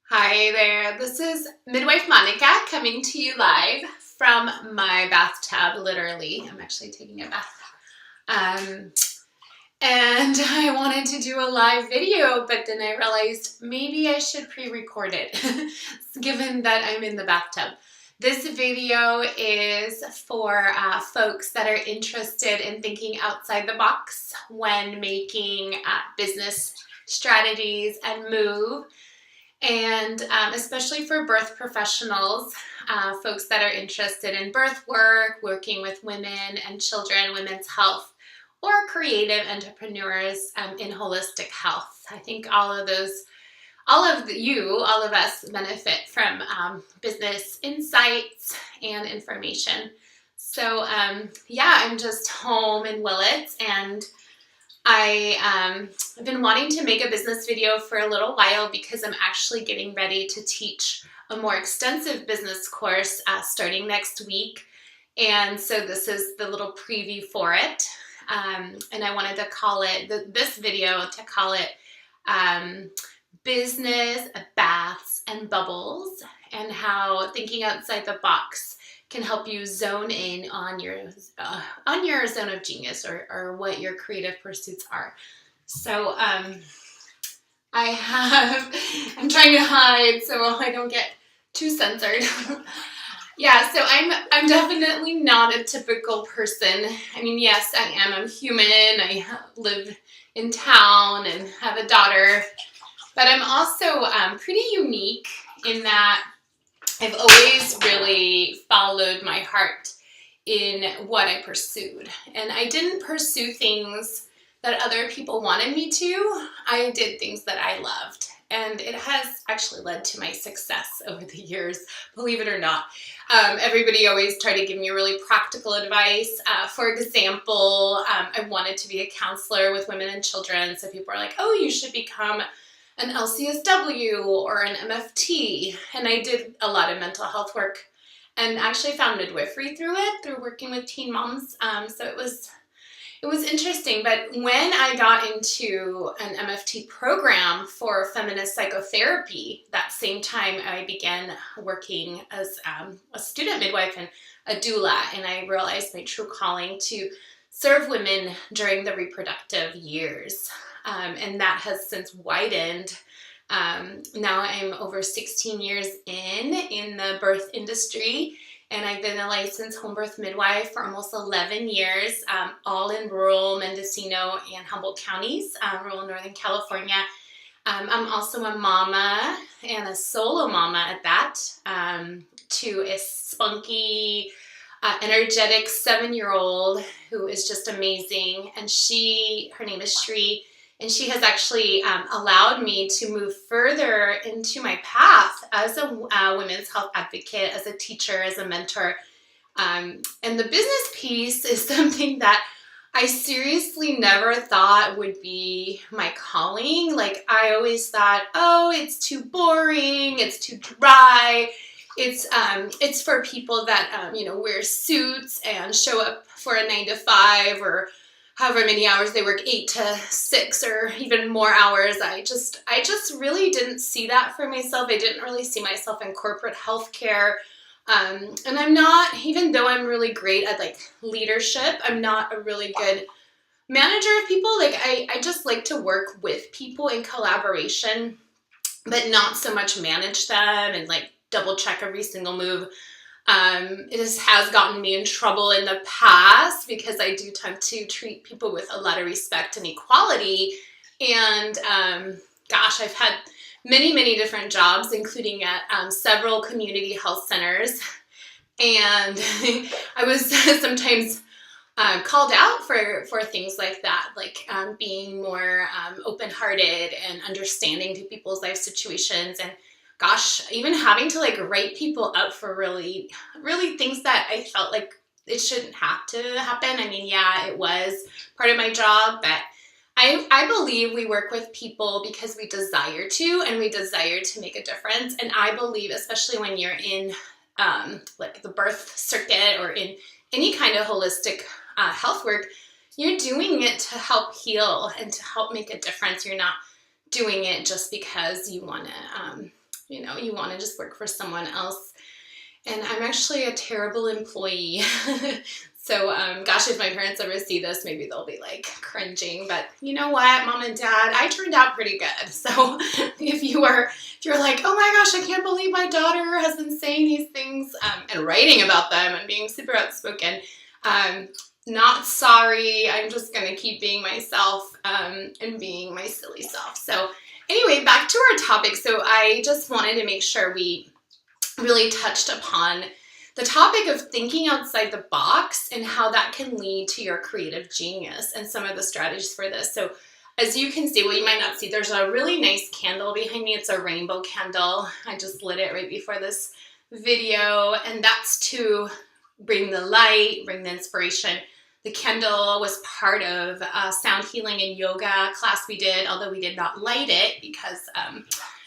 Hi there, this is Midwife Monika coming to you live from my bathtub, literally. I'm actually taking a bath. Um, and I wanted to do a live video, but then I realized maybe I should pre-record it, given that I'm in the bathtub. This video is for folks that are interested in thinking outside the box when making business strategies and move. And especially for birth professionals, folks that are interested in birth work, working with women and children, women's health, or creative entrepreneurs in holistic health. I think all of us benefit from business insights and information. So I'm just home in Willits, and I've been wanting to make a business video for a little while because I'm actually getting ready to teach a more extensive business course starting next week. And so this is the little preview for it. And I wanted to call it, this video, to call it Business, Baths, and Bubbles, and how thinking outside the box can help you zone in on your zone of genius, or what your creative pursuits are. So I'm trying to hide so I don't get too censored. Yeah, so I'm definitely not a typical person. I mean, yes, I am. I'm human. I live in town and have a daughter, but I'm also pretty unique in that I've always really followed my heart in what I pursued. And I didn't pursue things that other people wanted me to. I did things that I loved. And it has actually led to my success over the years, believe it or not. Everybody always tried to give me really practical advice. For example, I wanted to be a counselor with women and children. So people are like, oh, you should become an LCSW or an MFT. And I did a lot of mental health work and actually found midwifery through working with teen moms. So it was interesting. But when I got into an MFT program for feminist psychotherapy, that same time I began working as a student midwife and a doula. And I realized my true calling to serve women during the reproductive years. And that has since widened. Now I'm over 16 years in the birth industry, and I've been a licensed home birth midwife for almost 11 years, all in rural Mendocino and Humboldt counties, rural Northern California. I'm also a mama, and a solo mama at that, to a spunky, energetic 7-year-old who is just amazing. And her name is Shri. And she has actually allowed me to move further into my path as a women's health advocate, as a teacher, as a mentor. And the business piece is something that I seriously never thought would be my calling. Like, I always thought, oh, it's too boring, it's too dry. It's for people that wear suits and show up for a 9 to 5 or however many hours they work, 8 to 6 or even more hours. I just really didn't see that for myself. I didn't really see myself in corporate healthcare. And I'm not, even though I'm really great at leadership, I'm not a really good manager of people. I just like to work with people in collaboration, but not so much manage them and double check every single move. It has gotten me in trouble in the past because I do tend to treat people with a lot of respect and equality. And I've had many, many different jobs, including at several community health centers. And I was sometimes called out for things like that, being more open-hearted and understanding to people's life situations. And even having to write people up for really, really things that I felt like it shouldn't have to happen. I mean, yeah, it was part of my job, but I believe we work with people because we desire to, and we desire to make a difference. And I believe, especially when you're in the birth circuit or in any kind of holistic health work, you're doing it to help heal and to help make a difference. You're not doing it just because you want to you know, you want to just work for someone else. And I'm actually a terrible employee. So, gosh, if my parents ever see this, maybe they'll be like cringing. But you know what, Mom and Dad, I turned out pretty good. So if you're like, oh my gosh, I can't believe my daughter has been saying these things and writing about them and being super outspoken, not sorry. I'm just going to keep being myself and being my silly self. So anyway, back to our topic. So I just wanted to make sure we really touched upon the topic of thinking outside the box and how that can lead to your creative genius and some of the strategies for this. So as you can see, well, you might not see, there's a really nice candle behind me. It's a rainbow candle. I just lit it right before this video, and that's to bring the light, bring the inspiration. The candle was part of a sound healing and yoga class we did, although we did not light it because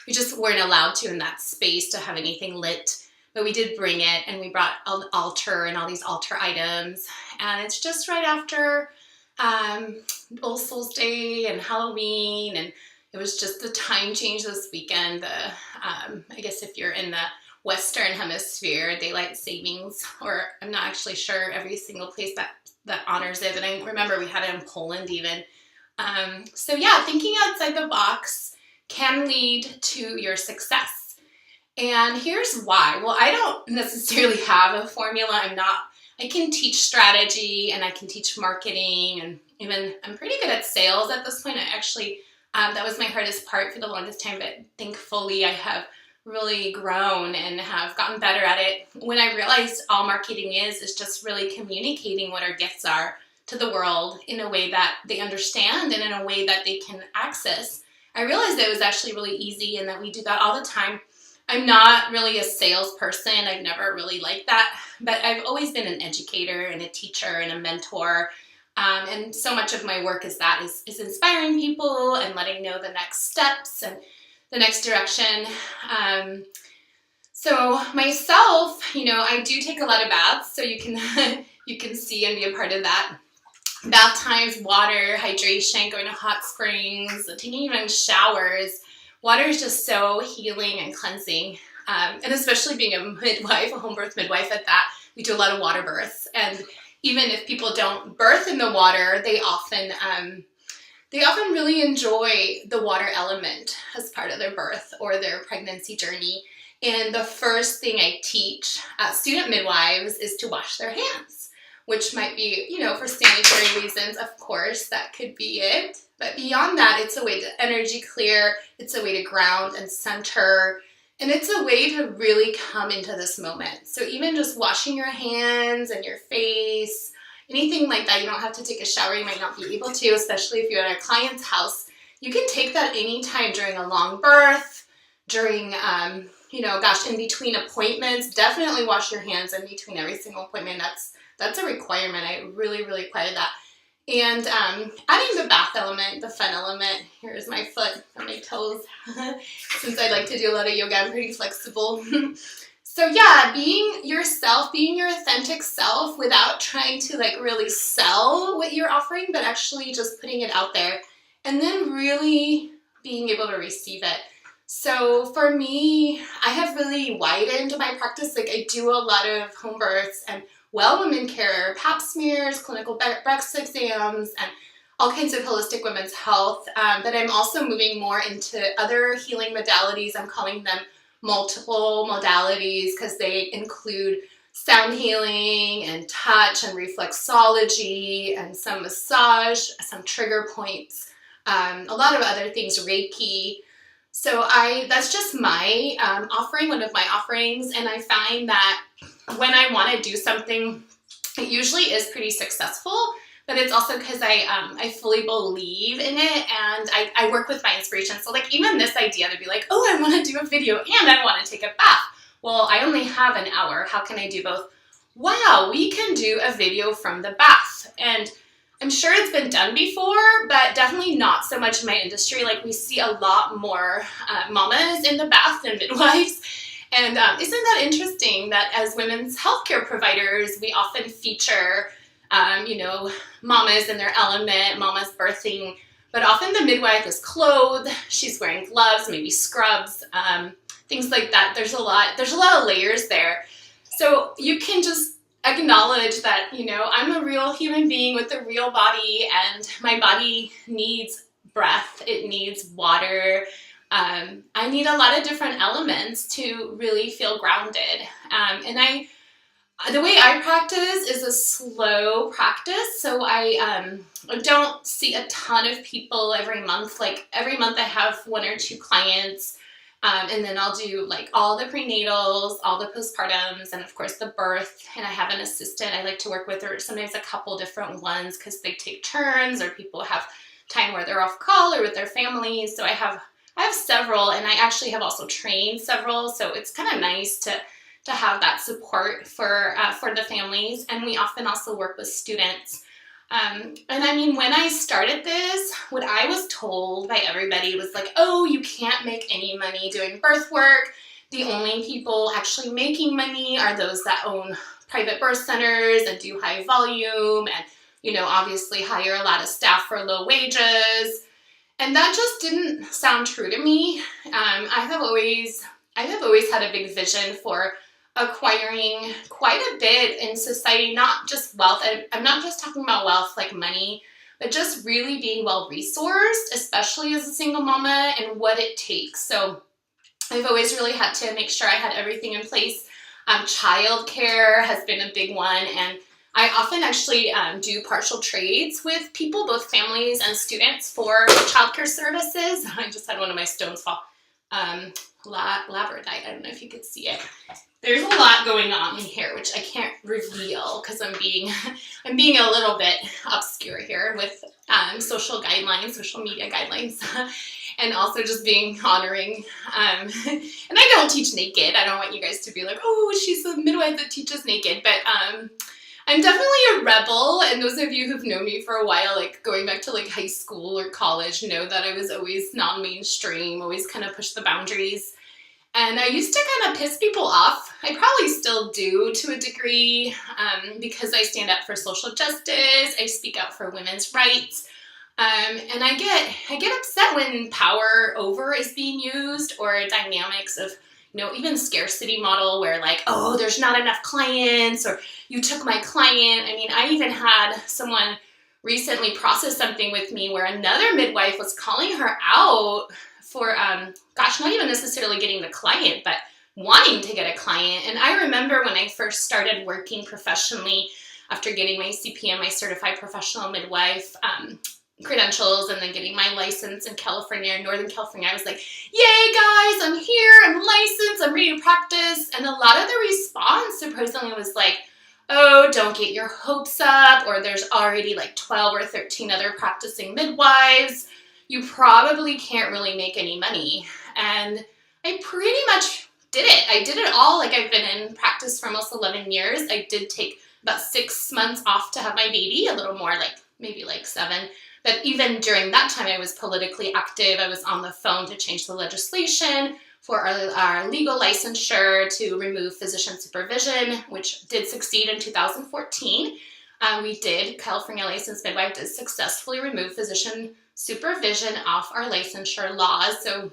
we just weren't allowed to in that space to have anything lit. But we did bring it, and we brought an altar and all these altar items. And it's just right after All Souls Day and Halloween, and it was just the time change this weekend. I guess if you're in the Western Hemisphere, daylight savings, or I'm not actually sure every single place that honors it, but I remember we had it in Poland even. So yeah, thinking outside the box can lead to your success. And here's why. Well, I don't necessarily have a formula. I can teach strategy and I can teach marketing, and even I'm pretty good at sales at this point. I actually, that was my hardest part for the longest time, but thankfully I have really grown and have gotten better at it. When I realized all marketing is just really communicating what our gifts are to the world in a way that they understand and in a way that they can access, I realized it was actually really easy and that we do that all the time. I'm not really a salesperson. I've never really liked that, but I've always been an educator and a teacher and a mentor. And so much of my work is inspiring people and letting know the next steps and the next direction. So myself, I do take a lot of baths, so you can you can see and be a part of that. Bath times, water, hydration, going to hot springs, taking even showers. Water is just so healing and cleansing, and especially being a midwife, a home birth midwife at that, we do a lot of water births. And even if people don't birth in the water, they often really enjoy the water element as part of their birth or their pregnancy journey. And the first thing I teach student midwives is to wash their hands, which might be, for sanitary reasons, of course, that could be it. But beyond that, it's a way to energy clear, it's a way to ground and center, and it's a way to really come into this moment. So even just washing your hands and your face, anything like that, you don't have to take a shower, you might not be able to, especially if you're at a client's house. You can take that anytime during a long birth, during, in between appointments. Definitely wash your hands in between every single appointment. That's a requirement. I really, really require that. And adding the bath element, the fun element. Here's my foot and my toes. Since I like to do a lot of yoga, I'm pretty flexible. So yeah, being yourself, being your authentic self without trying to really sell what you're offering, but actually just putting it out there and then really being able to receive it. So for me, I have really widened my practice. I do a lot of home births and well women care, pap smears, clinical breast exams, and all kinds of holistic women's health. But I'm also moving more into other healing modalities. I'm calling them multiple modalities because they include sound healing and touch and reflexology and some massage, some trigger points, a lot of other things, Reiki. So that's just my offering, one of my offerings, and I find that when I want to do something, it usually is pretty successful, but it's also because I fully believe in it, and I work with my inspiration. So even this idea to be I want to do a video and I want to take a bath. Well, I only have an hour. How can I do both? Wow, we can do a video from the bath. And I'm sure it's been done before, but definitely not so much in my industry. We see a lot more mamas in the bath than midwives. And isn't that interesting that as women's healthcare providers, we often feature, mamas in their element, mamas birthing, but often the midwife is clothed, she's wearing gloves, maybe scrubs, things like that. There's a lot of layers there. So you can just acknowledge that, I'm a real human being with a real body, and my body needs breath, it needs water. I need a lot of different elements to really feel grounded. And the way I practice is a slow practice, so I don't see a ton of people every month. Like every month I have 1 or 2 clients, and then I'll do like all the prenatals, all the postpartums, and of course the birth, and I have an assistant I like to work with, or sometimes a couple different ones because they take turns, or people have time where they're off call or with their families. So I have several, and I actually have also trained several, so it's kind of nice to have that support for the families. And we often also work with students. And I mean, when I started this, what I was told by everybody was like, oh, you can't make any money doing birth work. The only people actually making money are those that own private birth centers and do high volume and, obviously hire a lot of staff for low wages. And that just didn't sound true to me. I have always had a big vision for acquiring quite a bit in society, not just wealth. I'm not just talking about wealth like money, but just really being well-resourced, especially as a single mama, and what it takes. So I've always really had to make sure I had everything in place. Childcare has been a big one, and I often actually do partial trades with people, both families and students, for childcare services. I just had one of my stones fall. Labradorite, I don't know if you could see it. There's a lot going on in here, which I can't reveal because I'm being a little bit obscure here with social media guidelines, and also just being honoring. And I don't teach naked. I don't want you guys to be like, oh, she's a midwife that teaches naked, but I'm definitely a rebel, and those of you who've known me for a while, like going back to like high school or college, know that I was always non-mainstream, always kind of push the boundaries. And I used to kind of piss people off. I probably still do to a degree, because I stand up for social justice, I speak out for women's rights, and I get upset when power over is being used, or dynamics of, even scarcity model where like, oh, there's not enough clients, or you took my client. I mean, I even had someone recently process something with me where another midwife was calling her out for, not even necessarily getting the client, but wanting to get a client. And I remember when I first started working professionally after getting my CPM, my Certified Professional Midwife credentials, and then getting my license in California, Northern California, I was like, yay guys, I'm here, I'm licensed, I'm ready to practice. And a lot of the response surprisingly was like, oh, don't get your hopes up, or there's already like 12 or 13 other practicing midwives. You probably can't really make any money. And I pretty much did it. I did it all. Like, I've been in practice for almost 11 years. I did take about 6 months off to have my baby, a little more, like maybe like 7. But even during that time, I was politically active. I was on the phone to change the legislation for our legal licensure to remove physician supervision, which did succeed in 2014. California Licensed Midwife did successfully remove physician supervision off our licensure laws. So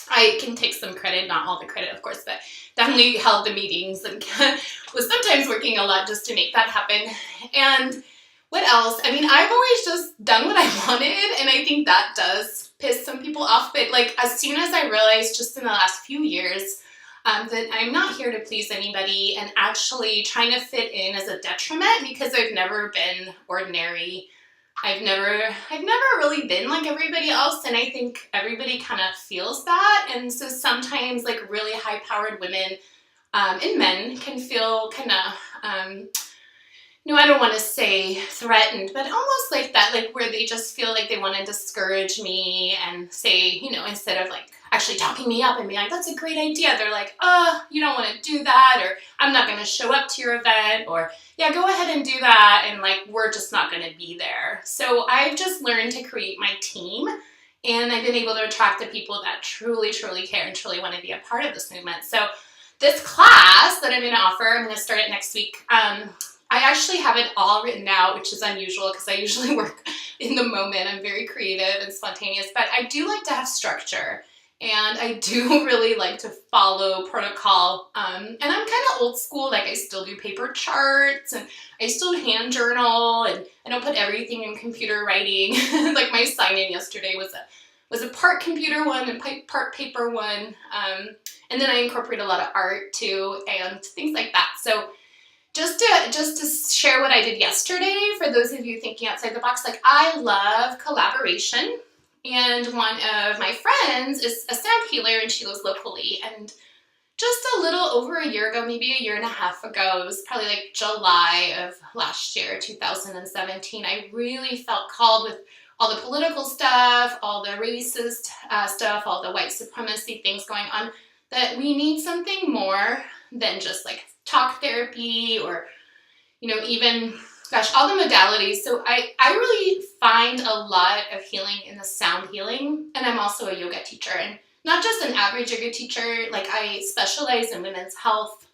I can take some credit, not all the credit, of course, but definitely held the meetings and was sometimes working a lot just to make that happen. And what else? I mean, I've always just done what I wanted, and I think that does piss some people off. But like, as soon as I realized just in the last few years that I'm not here to please anybody, and actually trying to fit in as a detriment, because I've never been ordinary. I've never really been like everybody else, and I think everybody kind of feels that. And so sometimes like really high-powered women and men can feel kind of I don't want to say threatened, but almost like that, like where they just feel like they want to discourage me and say, instead of like actually talking me up and being like, that's a great idea, they're like, oh, you don't want to do that, or I'm not going to show up to your event, or yeah, go ahead and do that, and like, we're just not going to be there. So I've just learned to create my team, and I've been able to attract the people that truly, truly care and truly want to be a part of this movement. So this class that I'm going to offer, I'm going to start it next week. I actually have it all written out, which is unusual because I usually work in the moment. I'm very creative and spontaneous, but I do like to have structure. And I do really like to follow protocol. And I'm kind of old school. Like I still do paper charts and I still hand journal, and I don't put everything in computer writing. Like my sign-in yesterday was a part computer one and part paper one. And then I incorporate a lot of art too and things like that. So just to share what I did yesterday, for those of you thinking outside the box, like I love collaboration. And one of my friends is a sound healer and she lives locally. And just a little over a year ago, maybe a year and a half ago, it was probably like July of last year, 2017, I really felt called with all the political stuff, all the racist stuff, all the white supremacy things going on, that we need something more than just like talk therapy or, even, gosh, all the modalities. So I really find a lot of healing in the sound healing. And I'm also a yoga teacher, and not just an average yoga teacher. Like I specialize in women's health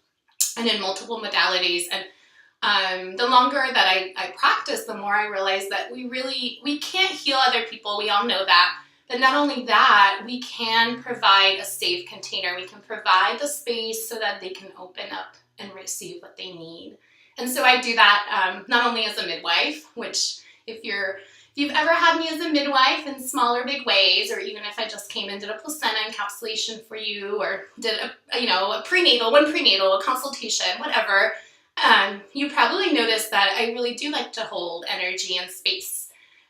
and in multiple modalities. And the longer that I practice, the more I realize that we can't heal other people. We all know that. But not only that, we can provide a safe container. We can provide the space so that they can open up and receive what they need. And so I do that not only as a midwife, which if you've ever had me as a midwife in small or big ways, or even if I just came and did a placenta encapsulation for you, or did a prenatal, a consultation, whatever, you probably noticed that I really do like to hold energy and space,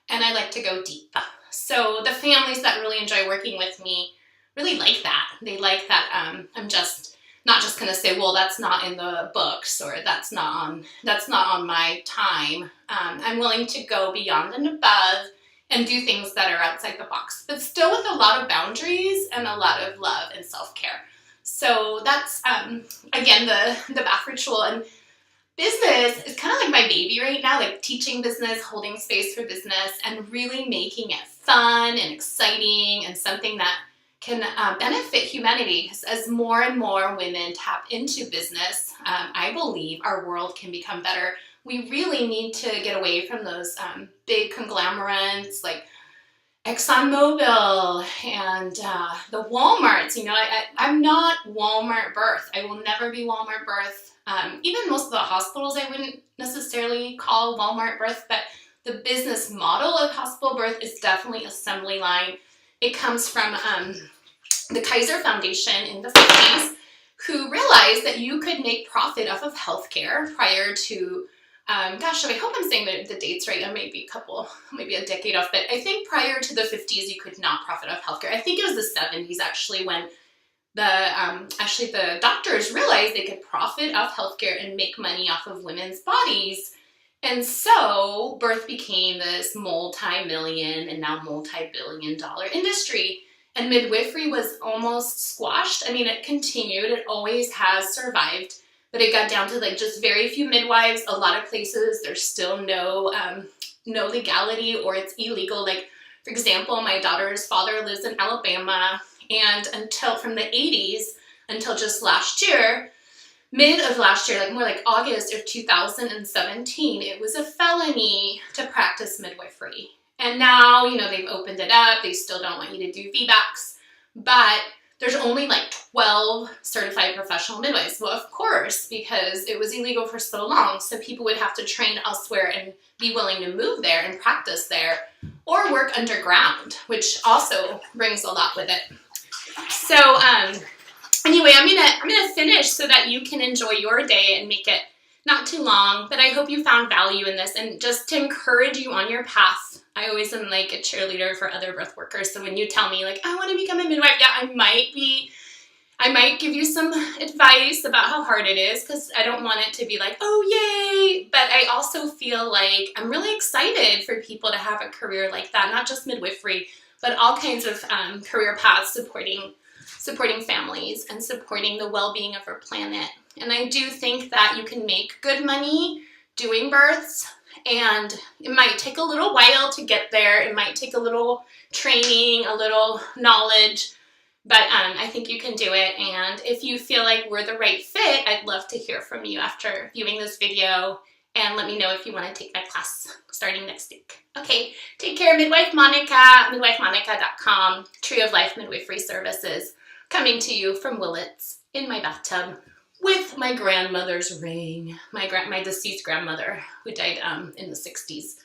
and I like to go deep. So the families that really enjoy working with me really like that. They like that I'm just not just going to say, well, that's not in the books, or that's not on my time. I'm willing to go beyond and above and do things that are outside the box, but still with a lot of boundaries and a lot of love and self-care. So that's, again, the bath ritual. And business is kind of like my baby right now, like teaching business, holding space for business, and really making it fun and exciting and something that can benefit humanity. Because as more and more women tap into business, I believe our world can become better. We really need to get away from those big conglomerates like ExxonMobil and the Walmarts. I'm not Walmart birth. I will never be Walmart birth. Even most of the hospitals I wouldn't necessarily call Walmart birth, but the business model of hospital birth is definitely assembly line. It comes from the Kaiser Foundation in the 50s, who realized that you could make profit off of healthcare prior to, I hope I'm saying the dates right. I may be maybe a decade off, but I think prior to the 50s, you could not profit off healthcare. I think it was the 70s actually when the doctors realized they could profit off healthcare and make money off of women's bodies. And so birth became this multi-million and now multi-billion-dollar industry. And midwifery was almost squashed. I mean, it continued. It always has survived. But it got down to like just very few midwives. A lot of places, there's still no legality, or it's illegal. Like, for example, my daughter's father lives in Alabama. And from the 80s until just last year, mid of last year, like more like August of 2017, it was a felony to practice midwifery. And now, they've opened it up. They still don't want you to do VBACs, but there's only like 12 certified professional midwives. Well, of course, because it was illegal for so long, so people would have to train elsewhere and be willing to move there and practice there, or work underground, which also brings a lot with it. So, anyway, I'm gonna finish so that you can enjoy your day and make it not too long, but I hope you found value in this, and just to encourage you on your path. I always am like a cheerleader for other birth workers. So when you tell me like, I want to become a midwife, yeah, I might give you some advice about how hard it is, because I don't want it to be like, oh, yay. But I also feel like I'm really excited for people to have a career like that, not just midwifery, but all kinds of career paths supporting families and supporting the well-being of our planet. And I do think that you can make good money doing births, and it might take a little while to get there. It might take a little training, a little knowledge, but I think you can do it. And if you feel like we're the right fit, I'd love to hear from you after viewing this video, and let me know if you want to take my class. starting next week. Okay, take care, Midwife Monika, midwifemonika.com, Tree of Life Midwifery Services, coming to you from Willits in my bathtub with my grandmother's ring, my deceased grandmother who died in the 60s.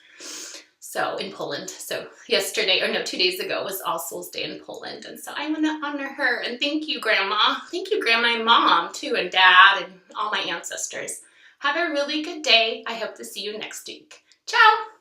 So in Poland. So 2 days ago was All Souls Day in Poland. And so I want to honor her. And thank you, Grandma. Thank you, Grandma and Mom, too, and Dad, and all my ancestors. Have a really good day. I hope to see you next week. Ciao.